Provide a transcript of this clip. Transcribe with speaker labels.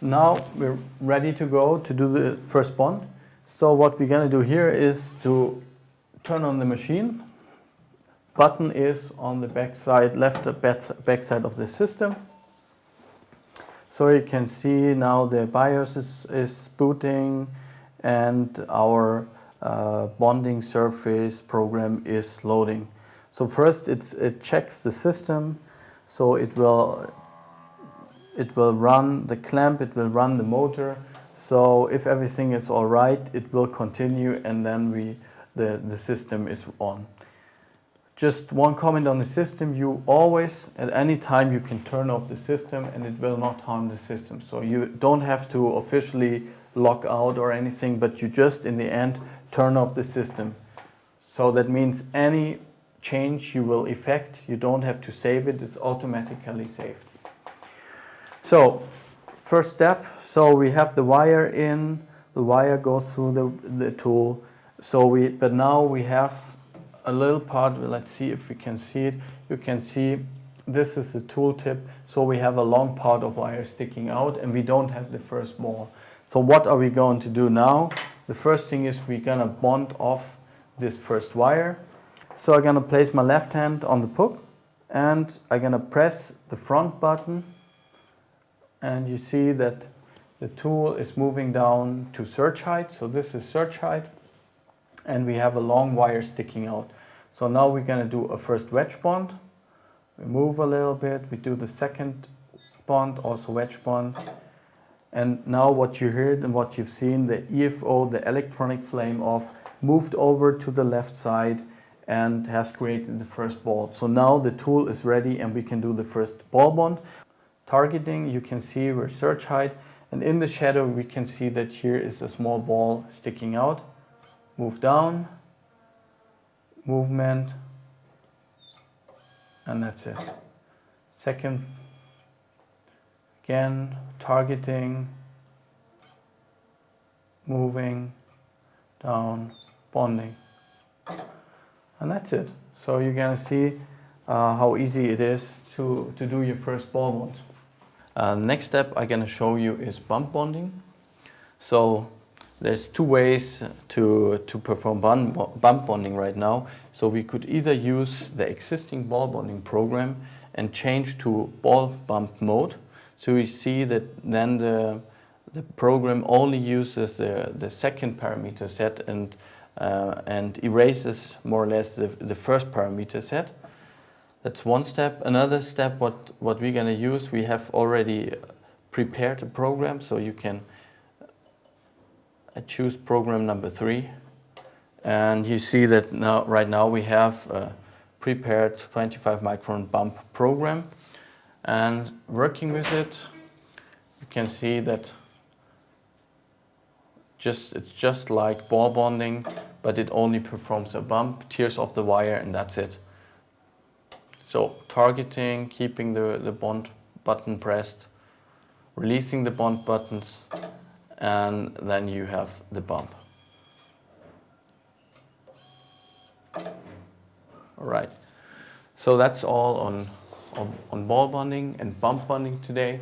Speaker 1: Now we're ready to go to do the first bond. So what we're going to do here is to turn on the machine. Button is on the back side, left back side of the system. So you can see now the BIOS is booting and our bonding surface program is loading. So first it checks the system, so it will run the clamp, it will run the motor. So if everything is all right, it will continue, and then the system is on. Just one comment on the system: you always, at any time, you can turn off the system and it will not harm the system. So you don't have to officially log out or anything, but you just in the end turn off the system. So that means any change you will effect, you don't have to save it, it's automatically saved. So first step, so we have the wire in, the wire goes through the tool. But now we have a little part. Let's see if we can see it. You can see this is the tool tip, so we have a long part of wire sticking out and we don't have the first ball. So what are we going to do now? The first thing is we're gonna bond off this first wire. So I'm gonna place my left hand on the hook and I'm gonna press the front button, and you see that the tool is moving down to surge height. So this is surge height, and we have a long wire sticking out. So now we're going to do a first wedge bond. We move a little bit, we do the second bond, also wedge bond. And now what you heard and what you've seen, the EFO, the electronic flame off, moved over to the left side and has created the first ball. So now the tool is ready and we can do the first ball bond. Targeting, you can see we're surge height, and in the shadow we can see that here is a small ball sticking out. Move down, movement, and that's it. Second, again, targeting, moving, down, bonding, and that's it. So you're gonna see how easy it is to do your first ball bond. Next step I'm gonna show you is bump bonding. So there's two ways to perform bump bonding right now. So we could either use the existing ball bonding program and change to ball bump mode. So we see that then the program only uses the second parameter set and erases more or less the first parameter set. That's one step. Another step, what we're going to use, we have already prepared a program, so you can choose program number 3, and you see that right now we have a prepared 25 micron bump program, and working with it you can see that it's just like ball bonding, but it only performs a bump, tears off the wire, and that's it. So targeting, keeping the bond button pressed, releasing the bond buttons, and then you have the bump. All right, so that's all on ball bonding and bump bonding today.